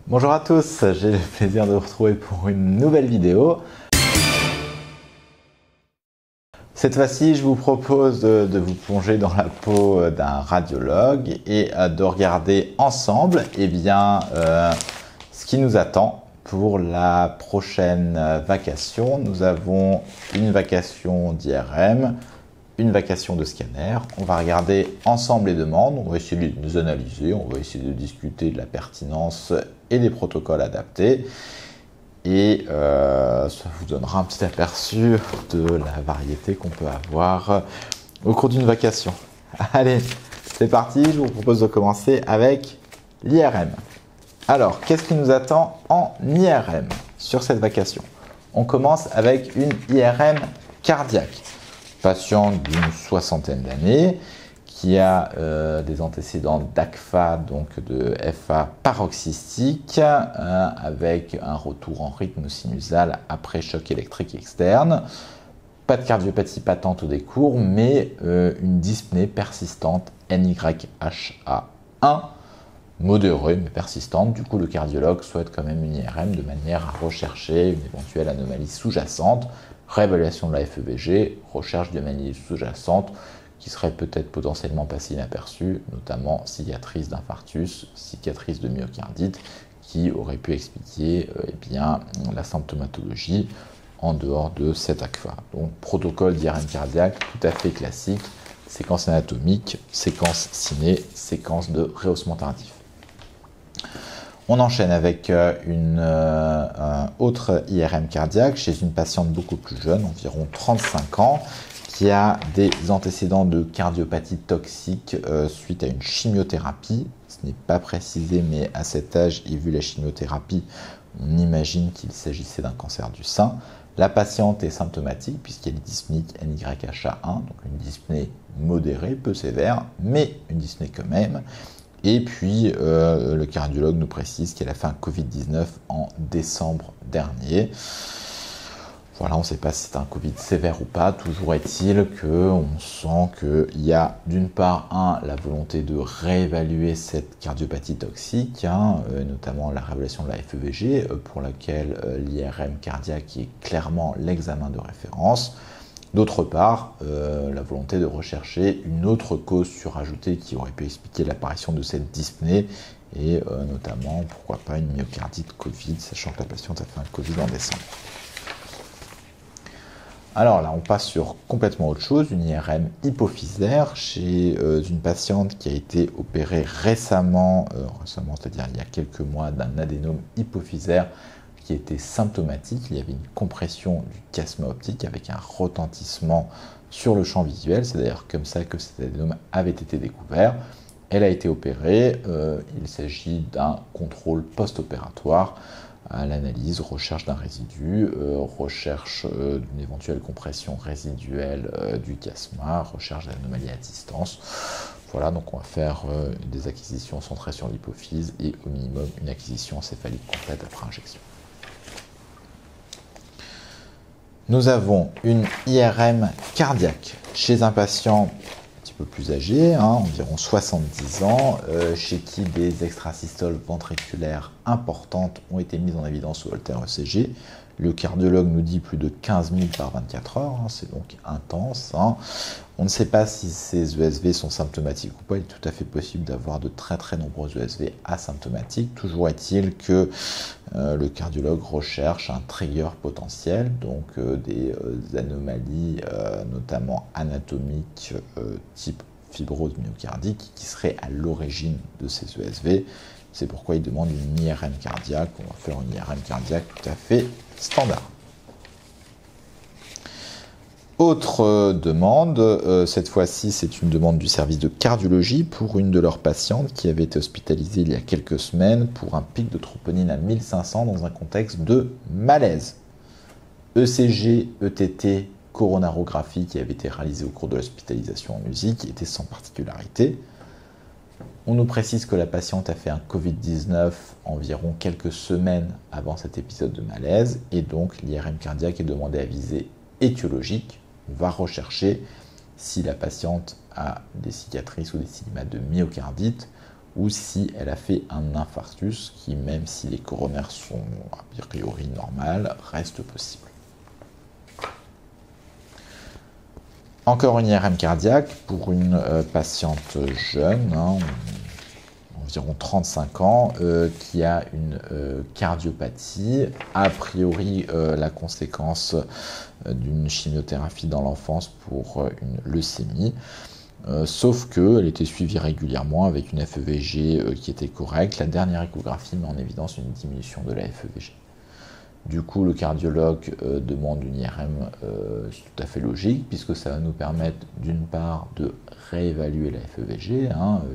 Bonjour à tous, j'ai le plaisir de vous retrouver pour une nouvelle vidéo. Cette fois-ci, je vous propose de vous plonger dans la peau d'un radiologue et de regarder ensemble ce qui nous attend pour la prochaine vacation. Nous avons une vacation d'IRM, une vacation de scanner. On va regarder ensemble les demandes, on va essayer de les analyser, on va essayer de discuter de la pertinence et des protocoles adaptés. Et ça vous donnera un petit aperçu de la variété qu'on peut avoir au cours d'une vacation. Allez, c'est parti, je vous propose de commencer avec l'IRM. Alors, qu'est-ce qui nous attend en IRM sur cette vacation? On commence avec une IRM cardiaque. Patiente d'une soixantaine d'années qui a des antécédents d'ACFA, donc de FA paroxystique, avec un retour en rythme sinusal après choc électrique externe. Pas de cardiopathie patente au décours, mais une dyspnée persistante NYHA1, modérée mais persistante. Du coup, le cardiologue souhaite quand même une IRM de manière à rechercher une éventuelle anomalie sous-jacente, réévaluation de la FEVG, recherche d'anomalies sous-jacentes qui serait peut-être potentiellement passé inaperçue, notamment cicatrice d'infarctus, cicatrice de myocardite, qui aurait pu expliquer la symptomatologie en dehors de cet ACFA. Donc protocole d'IRM cardiaque tout à fait classique, séquence anatomique, séquence ciné, séquence de rehaussement tardif. On enchaîne avec une autre IRM cardiaque chez une patiente beaucoup plus jeune, environ 35 ans, qui a des antécédents de cardiopathie toxique suite à une chimiothérapie. Ce n'est pas précisé, mais à cet âge et vu la chimiothérapie, on imagine qu'il s'agissait d'un cancer du sein. La patiente est symptomatique puisqu'elle est dyspnique NYHA1, donc une dyspnée modérée, peu sévère, mais une dyspnée quand même. Et puis, le cardiologue nous précise qu'elle a fait un Covid-19 en décembre dernier. Voilà, on ne sait pas si c'est un Covid sévère ou pas. Toujours est-il qu'on sent qu'il y a d'une part, la volonté de réévaluer cette cardiopathie toxique, notamment la réévaluation de la FEVG, pour laquelle l'IRM cardiaque est clairement l'examen de référence. D'autre part, la volonté de rechercher une autre cause surajoutée qui aurait pu expliquer l'apparition de cette dyspnée et notamment, pourquoi pas, une myocardite Covid, sachant que la patiente a fait un Covid en décembre. Alors là, on passe sur complètement autre chose, une IRM hypophysaire chez une patiente qui a été opérée récemment, c'est-à-dire il y a quelques mois, d'un adénome hypophysaire qui était symptomatique. Il y avait une compression du chiasma optique avec un retentissement sur le champ visuel. C'est d'ailleurs comme ça que cet adénome avait été découvert. Elle a été opérée. Il s'agit d'un contrôle post-opératoire à l'analyse, recherche d'un résidu, recherche d'une éventuelle compression résiduelle du chiasma, recherche d'anomalies à distance. Voilà, donc on va faire des acquisitions centrées sur l'hypophyse et au minimum une acquisition encéphalique complète après injection. Nous avons une IRM cardiaque chez un patient un petit peu plus âgé, environ 70 ans, chez qui des extrasystoles ventriculaires importantes ont été mises en évidence au Holter ECG. Le cardiologue nous dit plus de 15 000 par 24 heures, c'est donc intense. On ne sait pas si ces ESV sont symptomatiques ou pas, il est tout à fait possible d'avoir de très très nombreux ESV asymptomatiques. Toujours est-il que le cardiologue recherche un trigger potentiel, donc des anomalies notamment anatomiques type fibrose myocardique qui seraient à l'origine de ces ESV. C'est pourquoi il demande une IRM cardiaque. On va faire une IRM cardiaque tout à fait standard. Autre demande, cette fois-ci c'est une demande du service de cardiologie pour une de leurs patientes qui avait été hospitalisée il y a quelques semaines pour un pic de troponine à 1500 dans un contexte de malaise. ECG, ETT, coronarographie qui avait été réalisée au cours de l'hospitalisation en USI qui était sans particularité. On nous précise que la patiente a fait un Covid-19 environ quelques semaines avant cet épisode de malaise et donc l'IRM cardiaque est demandée à visée étiologique. On va rechercher si la patiente a des cicatrices ou des stigmates de myocardite ou si elle a fait un infarctus qui, même si les coronaires sont a priori normales, reste possible. Encore une IRM cardiaque pour une patiente jeune, environ 35 ans, qui a une cardiopathie, a priori la conséquence d'une chimiothérapie dans l'enfance pour une leucémie, sauf qu'elle était suivie régulièrement avec une FEVG qui était correcte. La dernière échographie met en évidence une diminution de la FEVG. Du coup, le cardiologue demande une IRM tout à fait logique, puisque ça va nous permettre d'une part de réévaluer la FEVG.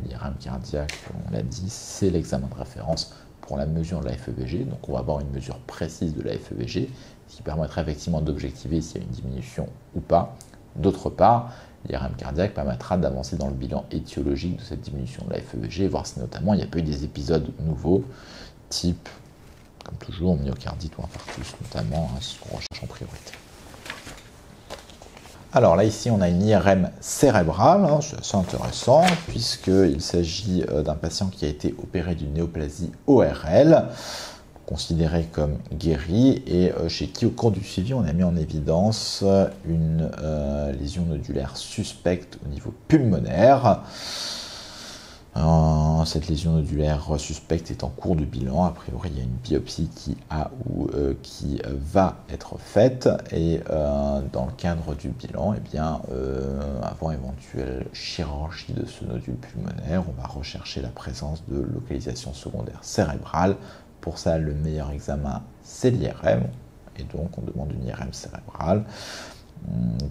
L'IRM cardiaque, on l'a dit, c'est l'examen de référence pour la mesure de la FEVG. Donc on va avoir une mesure précise de la FEVG, ce qui permettra effectivement d'objectiver s'il y a une diminution ou pas. D'autre part, l'IRM cardiaque permettra d'avancer dans le bilan étiologique de cette diminution de la FEVG, et voir si notamment il n'y a pas eu des épisodes nouveaux, type, comme toujours, myocardite ou infarctus notamment, c'est ce qu'on recherche en priorité. Alors là, ici, on a une IRM cérébrale, c'est assez intéressant, puisqu'il s'agit d'un patient qui a été opéré d'une néoplasie ORL, considéré comme guéri, et chez qui, au cours du suivi, on a mis en évidence une lésion nodulaire suspecte au niveau pulmonaire. Cette lésion nodulaire suspecte est en cours de bilan. A priori, il y a une biopsie qui va être faite. Et dans le cadre du bilan, avant éventuelle chirurgie de ce nodule pulmonaire, on va rechercher la présence de localisation secondaire cérébrale. Pour ça, le meilleur examen, c'est l'IRM. Et donc, on demande une IRM cérébrale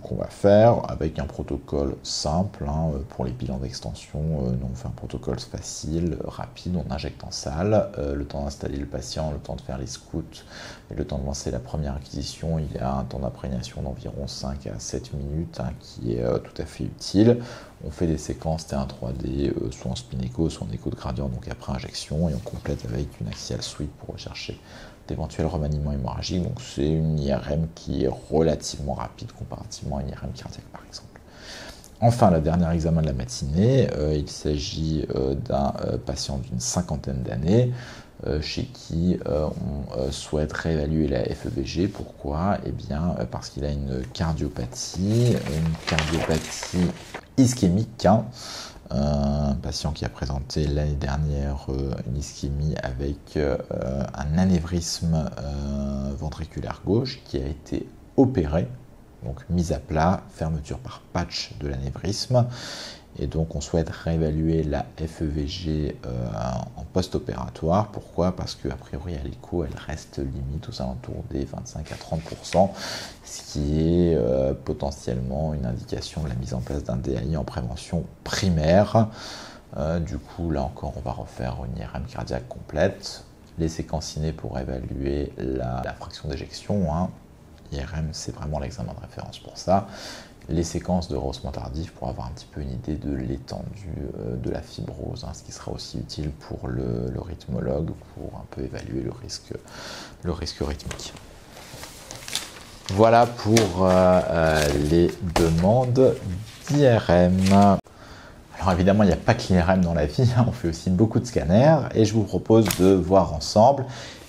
qu'on va faire avec un protocole simple pour les bilans d'extension. On fait un protocole facile, rapide, on injecte en salle, le temps d'installer le patient, le temps de faire les scouts et le temps de lancer la première acquisition. Il y a un temps d'imprégnation d'environ 5 à 7 minutes qui est tout à fait utile. On fait des séquences T1 3D, soit en spin echo, soit en écho de gradient, donc après injection, et on complète avec une axial sweep pour rechercher d'éventuels remaniements hémorragiques. Donc c'est une IRM qui est relativement rapide comparativement à une IRM cardiaque par exemple. Enfin, le dernier examen de la matinée, il s'agit d'un patient d'une cinquantaine d'années chez qui on souhaite réévaluer la FEVG. Pourquoi ? Parce qu'il a une cardiopathie ischémique. Un patient qui a présenté l'année dernière une ischémie avec un anévrisme ventriculaire gauche qui a été opéré, donc mise à plat, fermeture par patch de l'anévrisme. Et donc on souhaite réévaluer la FEVG en post-opératoire. Pourquoi ? Parce qu'a priori à l'écho, elle reste limite aux alentours des 25 à 30%, ce qui est potentiellement une indication de la mise en place d'un DAI en prévention primaire. Du coup, là encore, on va refaire une IRM cardiaque complète. Les séquences ciné pour évaluer la fraction d'éjection. IRM, c'est vraiment l'examen de référence pour ça. Les séquences de rehaussement tardif pour avoir un petit peu une idée de l'étendue de la fibrose, ce qui sera aussi utile pour le rythmologue pour un peu évaluer le risque rythmique. Voilà pour les demandes d'IRM. Alors évidemment, il n'y a pas que l'IRM dans la vie, on fait aussi beaucoup de scanners et je vous propose de voir ensemble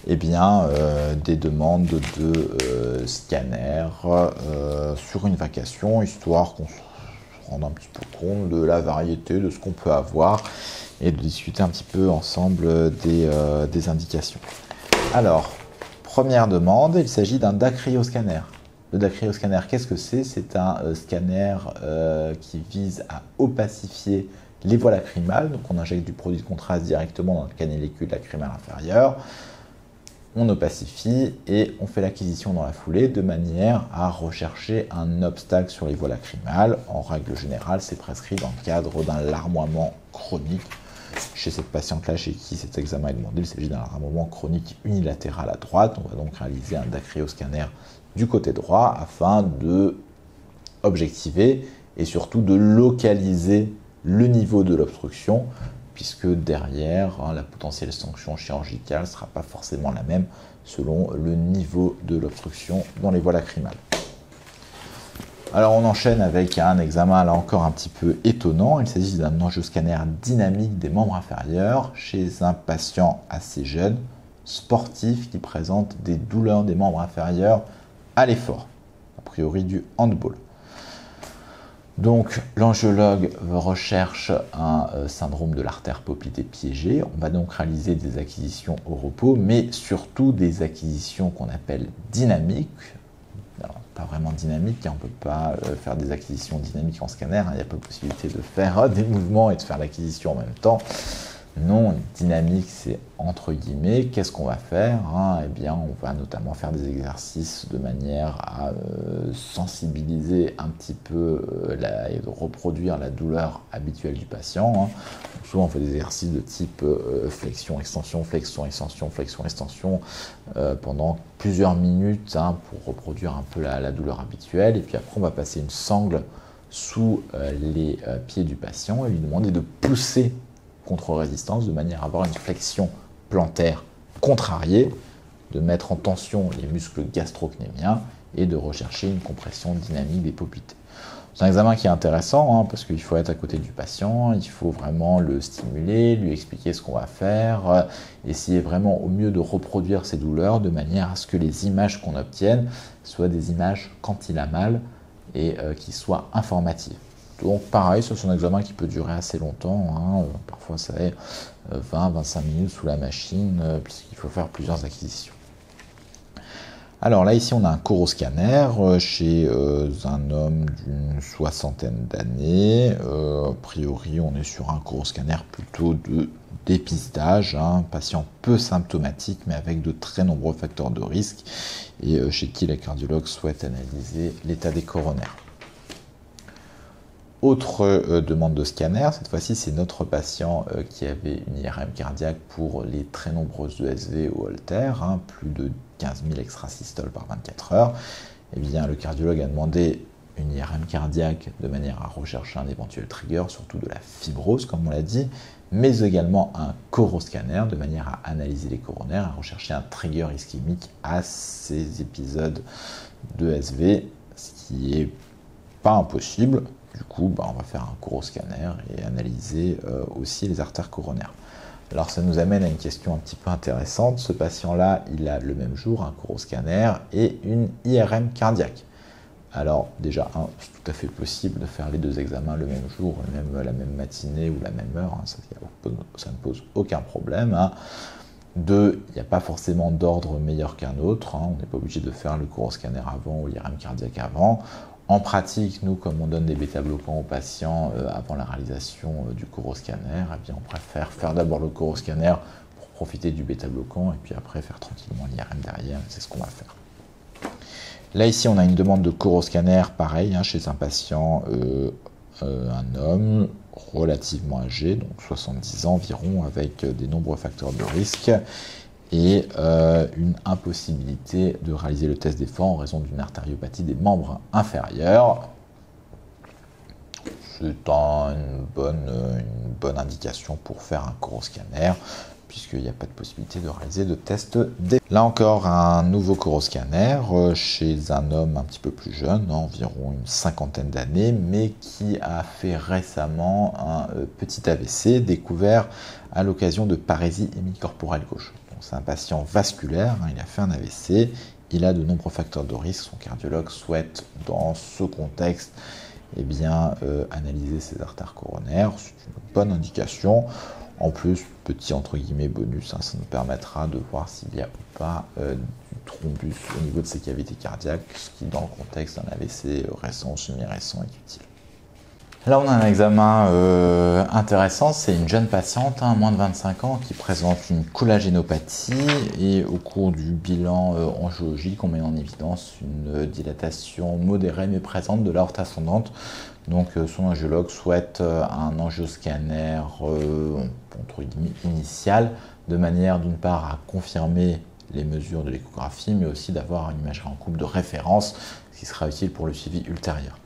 des demandes de scanners sur une vacation, histoire qu'on se rende un petit peu compte de la variété de ce qu'on peut avoir et de discuter un petit peu ensemble des indications. Alors, première demande, il s'agit d'un dacryoscanner. Le dacryoscanner, qu'est-ce que c'est ? C'est un scanner qui vise à opacifier les voies lacrymales. Donc on injecte du produit de contraste directement dans le canélicule lacrymal inférieur. On opacifie et on fait l'acquisition dans la foulée de manière à rechercher un obstacle sur les voies lacrymales. En règle générale, c'est prescrit dans le cadre d'un larmoiement chronique. Chez cette patiente-là, chez qui cet examen est demandé, il s'agit d'un larmoiement chronique unilatéral à droite. On va donc réaliser un dacryoscanner du côté droit afin de objectiver et surtout de localiser le niveau de l'obstruction, puisque derrière, la potentielle sanction chirurgicale ne sera pas forcément la même selon le niveau de l'obstruction dans les voies lacrymales. Alors on enchaîne avec un examen là encore un petit peu étonnant. Il s'agit d'un angioscanner dynamique des membres inférieurs chez un patient assez jeune, sportif, qui présente des douleurs des membres inférieurs à l'effort, a priori du handball. Donc l'angiologue recherche un syndrome de l'artère poplitée piégée. On va donc réaliser des acquisitions au repos, mais surtout des acquisitions qu'on appelle dynamiques. Alors, pas vraiment dynamique, car on ne peut pas faire des acquisitions dynamiques en scanner, il n'y a pas possibilité de faire des mouvements et de faire l'acquisition en même temps. Non, dynamique, c'est entre guillemets. Qu'est-ce qu'on va faire? Eh bien, on va notamment faire des exercices de manière à sensibiliser un petit peu et de reproduire la douleur habituelle du patient. Donc, souvent, on fait des exercices de type flexion, extension, flexion, extension, flexion, extension pendant plusieurs minutes pour reproduire un peu la douleur habituelle. Et puis après, on va passer une sangle sous les pieds du patient et lui demander de pousser contre-résistance de manière à avoir une flexion plantaire contrariée, de mettre en tension les muscles gastrocnémiens et de rechercher une compression dynamique des poplités. C'est un examen qui est intéressant parce qu'il faut être à côté du patient, il faut vraiment le stimuler, lui expliquer ce qu'on va faire, essayer vraiment au mieux de reproduire ses douleurs de manière à ce que les images qu'on obtienne soient des images quand il a mal et qui soient informatives. Donc pareil, c'est un examen qui peut durer assez longtemps, parfois ça est 20-25 minutes sous la machine, puisqu'il faut faire plusieurs acquisitions. Alors là, ici, on a un coroscanner chez un homme d'une soixantaine d'années. A priori, on est sur un coroscanner plutôt de dépistage, patient peu symptomatique, mais avec de très nombreux facteurs de risque, et chez qui les cardiologues souhaitent analyser l'état des coronaires. Autre demande de scanner, cette fois-ci c'est notre patient qui avait une IRM cardiaque pour les très nombreuses ESV au holter, plus de 15 000 extrasystoles par 24 heures. Eh bien, le cardiologue a demandé une IRM cardiaque de manière à rechercher un éventuel trigger, surtout de la fibrose comme on l'a dit, mais également un coroscanner de manière à analyser les coronaires, à rechercher un trigger ischémique à ces épisodes d'ESV, ce qui n'est pas impossible. Du coup, on va faire un coroscanner et analyser aussi les artères coronaires. Alors ça nous amène à une question un petit peu intéressante. Ce patient-là, il a le même jour un coroscanner et une IRM cardiaque. Alors déjà, c'est tout à fait possible de faire les deux examens le même jour, la même matinée ou la même heure. Ça ne pose aucun problème. Deux, il n'y a pas forcément d'ordre meilleur qu'un autre. On n'est pas obligé de faire le coroscanner avant ou l'IRM cardiaque avant. En pratique, nous, comme on donne des bêta-bloquants aux patients avant la réalisation du coroscanner, eh bien, on préfère faire d'abord le coroscanner pour profiter du bêta-bloquant et puis après faire tranquillement l'IRM derrière. C'est ce qu'on va faire. Là, ici, on a une demande de coroscanner, pareil, chez un patient, un homme relativement âgé, donc 70 ans environ, avec des nombreux facteurs de risque et une impossibilité de réaliser le test d'effort en raison d'une artériopathie des membres inférieurs. C'est une bonne indication pour faire un coroscanner, puisqu'il n'y a pas de possibilité de réaliser de test d'effort. Là encore, un nouveau coroscanner chez un homme un petit peu plus jeune, environ une cinquantaine d'années, mais qui a fait récemment un petit AVC découvert à l'occasion de parésie hémicorporelle gauche. C'est un patient vasculaire, il a fait un AVC, il a de nombreux facteurs de risque. Son cardiologue souhaite, dans ce contexte, analyser ses artères coronaires. C'est une bonne indication. En plus, petit entre guillemets bonus, ça nous permettra de voir s'il y a ou pas du thrombus au niveau de ses cavités cardiaques, ce qui, dans le contexte d'un AVC récent ou semi-récent, est utile. Là, on a un examen intéressant. C'est une jeune patiente, moins de 25 ans, qui présente une collagénopathie et au cours du bilan angiologique, on met en évidence une dilatation modérée mais présente de l'aorte ascendante. Donc, son angiologue souhaite un angioscanner entre guillemets initial, de manière d'une part à confirmer les mesures de l'échographie, mais aussi d'avoir une imagerie en coupe de référence, ce qui sera utile pour le suivi ultérieur.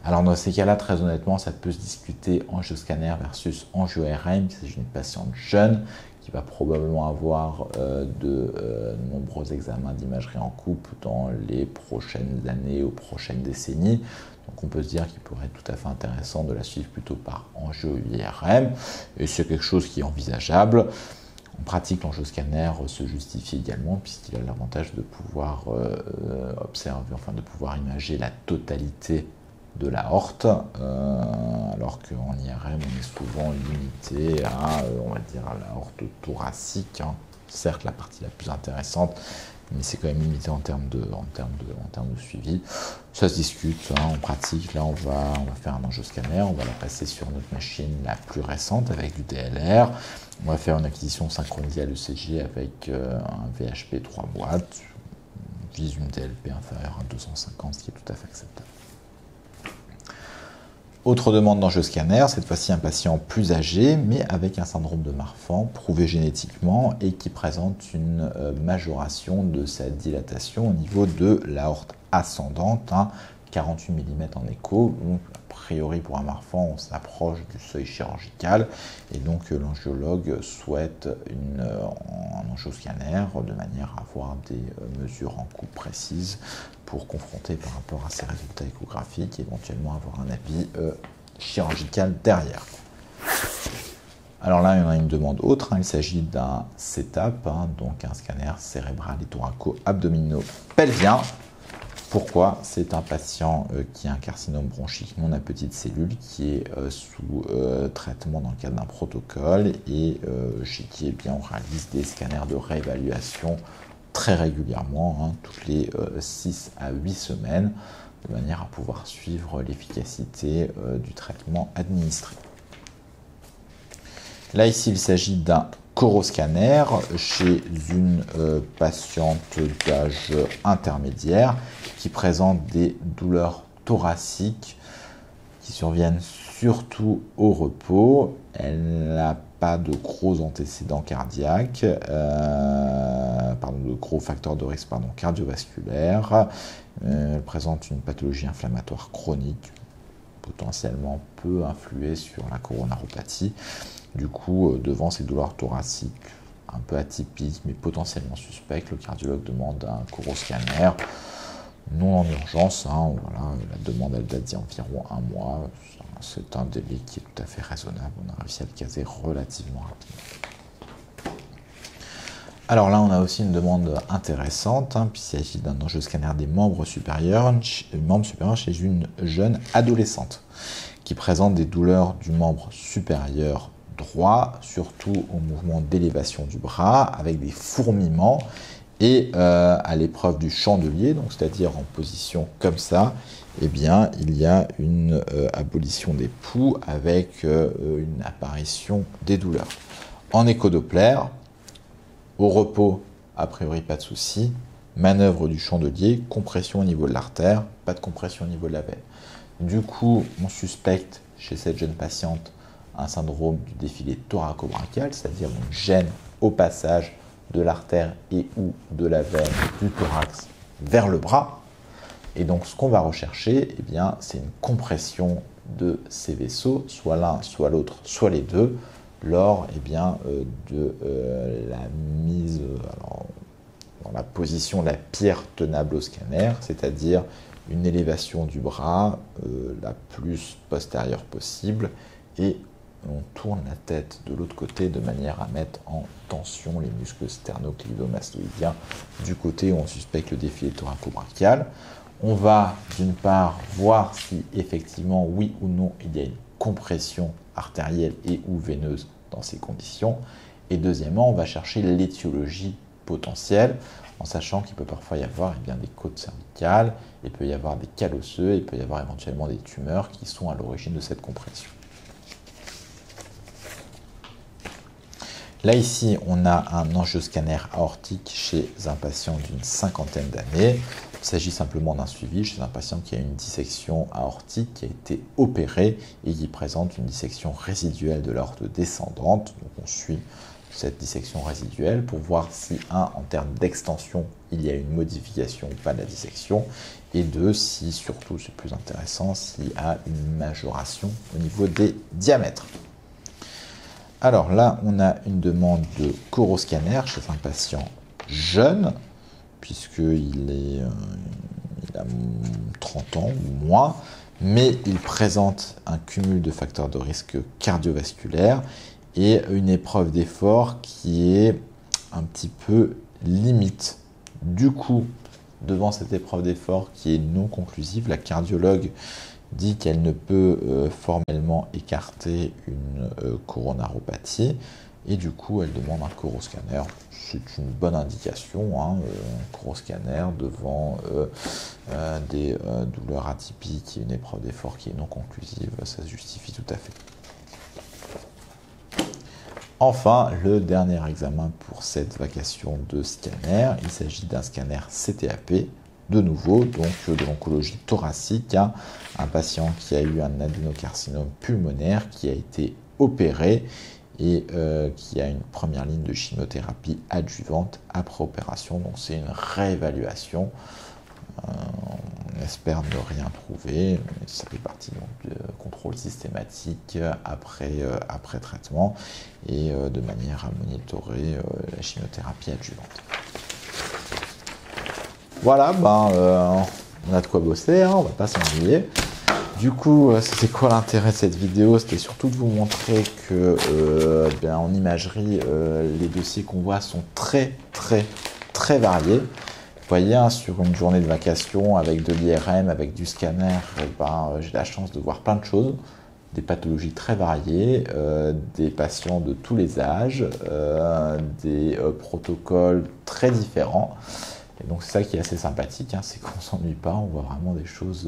Alors dans ces cas-là, très honnêtement, ça peut se discuter angioscanner versus angio-RM. Il s'agit d'une patiente jeune qui va probablement avoir de nombreux examens d'imagerie en coupe dans les prochaines années ou prochaines décennies. Donc on peut se dire qu'il pourrait être tout à fait intéressant de la suivre plutôt par angio-IRM, et c'est quelque chose qui est envisageable. En pratique, l'angioscanner se justifie également puisqu'il a l'avantage de pouvoir observer, enfin de pouvoir imager la totalité de l'aorte, alors qu'en IRM, on est souvent limité à, on va dire, à l'aorte thoracique. Hein. Certes, la partie la plus intéressante, mais c'est quand même limité en termes de suivi. Ça se discute hein, en pratique. Là, on va faire un angioscanner, on va la passer sur notre machine la plus récente avec du DLR. On va faire une acquisition synchronisée à l'ECG avec un VHP 3 boîtes. On vise une DLP inférieure à 250, ce qui est tout à fait acceptable. Autre demande d'angioscanner, cette fois-ci un patient plus âgé, mais avec un syndrome de Marfan prouvé génétiquement et qui présente une majoration de sa dilatation au niveau de l'aorte ascendante, hein, 48 mm en écho. Donc, a priori, pour un Marfan, on s'approche du seuil chirurgical et donc l'angiologue souhaite un angioscanner de manière à avoir des mesures en coupe précises pour confronter par rapport à ces résultats échographiques et éventuellement avoir un avis chirurgical derrière. Alors là, il y en a une demande autre, hein. Il s'agit d'un CETAP, hein, donc un scanner cérébral et thoraco-abdominaux-pelvien. Pourquoi? C'est un patient qui a un carcinome bronchique non à petites cellules, qui est sous traitement dans le cadre d'un protocole et chez qui on réalise des scanners de réévaluation très régulièrement, hein, toutes les 6 à 8 semaines, de manière à pouvoir suivre l'efficacité du traitement administré. Là, ici, il s'agit d'un coroscanner chez une patiente d'âge intermédiaire qui présente des douleurs thoraciques qui surviennent surtout au repos. Elle n'a pas de gros antécédents cardiaques, de gros facteurs de risque cardiovasculaires. Elle présente une pathologie inflammatoire chronique, potentiellement peut influer sur la coronaropathie. Du coup, devant ces douleurs thoraciques un peu atypiques, mais potentiellement suspectes, le cardiologue demande un coroscanner, non en urgence. Hein, voilà, la demande, elle date d'environ 1 mois. C'est un délai qui est tout à fait raisonnable. On a réussi à le caser relativement rapidement. Alors là, on a aussi une demande intéressante, hein, puisqu'il s'agit d'un angioscanner des membres supérieurs chez une jeune adolescente qui présente des douleurs du membre supérieur droit, surtout au mouvement d'élévation du bras, avec des fourmillements et à l'épreuve du chandelier, donc c'est-à-dire en position comme ça, eh bien, il y a une abolition des pouls avec une apparition des douleurs. En écho-doppler, au repos, a priori pas de souci, manœuvre du chandelier, compression au niveau de l'artère, pas de compression au niveau de la veine. Du coup, on suspecte chez cette jeune patiente un syndrome du défilé thoraco-brachial, c'est-à-dire une gêne au passage de l'artère et ou de la veine du thorax vers le bras. Et donc, ce qu'on va rechercher, eh bien, c'est une compression de ces vaisseaux, soit l'un, soit l'autre, soit les deux, lors eh bien, de la mise dans la position la pire tenable au scanner, c'est-à-dire une élévation du bras la plus postérieure possible et on tourne la tête de l'autre côté de manière à mettre en tension les muscles sternocleidomastoïdiens du côté où on suspecte le défilé thoraco-brachial. On va d'une part voir si effectivement, oui ou non, il y a une compression artérielle et ou veineuse dans ces conditions. Et deuxièmement, on va chercher l'étiologie potentielle, en sachant qu'il peut parfois y avoir eh bien, des côtes cervicales, il peut y avoir des cales osseux, il peut y avoir éventuellement des tumeurs qui sont à l'origine de cette compression. Là, ici, on a un angioscanner aortique chez un patient d'une 50aine d'années. Il s'agit simplement d'un suivi chez un patient qui a une dissection aortique, qui a été opéré et qui présente une dissection résiduelle de l'aorte descendante. Donc, on suit cette dissection résiduelle pour voir si, en termes d'extension, il y a une modification ou pas de la dissection, et deux, si, surtout, c'est plus intéressant, s'il y a une majoration au niveau des diamètres. Alors là, on a une demande de coroscanner chez un patient jeune, puisqu'il a 30 ans ou moins, mais il présente un cumul de facteurs de risque cardiovasculaire et une épreuve d'effort qui est un petit peu limite. Du coup, devant cette épreuve d'effort qui est non conclusive, la cardiologue dit qu'elle ne peut formellement écarter une coronaropathie et du coup elle demande un coroscanner. C'est une bonne indication, un coroscanner devant des douleurs atypiques et une épreuve d'effort qui est non conclusive, ça se justifie tout à fait. Enfin, le dernier examen pour cette vacation de scanner, il s'agit d'un scanner CTAP, de nouveau, donc de l'oncologie thoracique, un patient qui a eu un adénocarcinome pulmonaire, qui a été opéré et qui a une première ligne de chimiothérapie adjuvante après opération. Donc c'est une réévaluation. On espère ne rien trouver, mais ça fait partie du contrôle systématique après traitement et de manière à monitorer la chimiothérapie adjuvante. Voilà, on a de quoi bosser, on va pas s'ennuyer. Du coup, c'était quoi l'intérêt de cette vidéo? C'était surtout de vous montrer que en imagerie, les dossiers qu'on voit sont très variés. Vous voyez, sur une journée de vacation avec de l'IRM, avec du scanner, j'ai la chance de voir plein de choses, des pathologies très variées, des patients de tous les âges, des protocoles très différents. Et donc c'est ça qui est assez sympathique, c'est qu'on ne s'ennuie pas, on voit vraiment des choses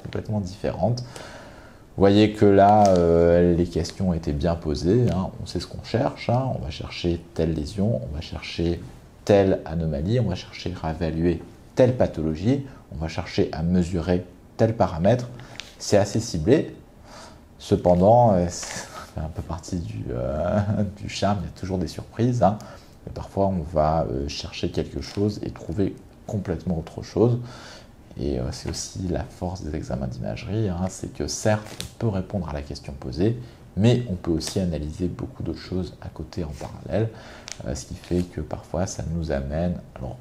complètement différentes. Vous voyez que là, les questions étaient bien posées, on sait ce qu'on cherche, on va chercher telle lésion, on va chercher telle anomalie, on va chercher à évaluer telle pathologie, on va chercher à mesurer tel paramètre. C'est assez ciblé, cependant, c'est un peu partie du charme, il y a toujours des surprises. Et parfois, on va chercher quelque chose et trouver complètement autre chose. Et c'est aussi la force des examens d'imagerie, c'est que certes, on peut répondre à la question posée, mais on peut aussi analyser beaucoup d'autres choses à côté en parallèle, ce qui fait que parfois, ça nous amène, alors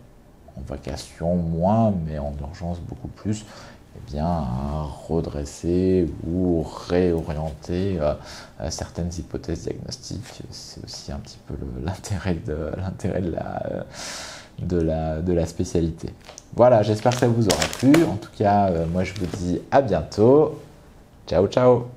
en vacation moins, mais en urgence beaucoup plus, à redresser ou réorienter certaines hypothèses diagnostiques. C'est aussi un petit peu l'intérêt de la spécialité. Voilà, j'espère que ça vous aura plu. En tout cas, moi je vous dis à bientôt. Ciao, ciao!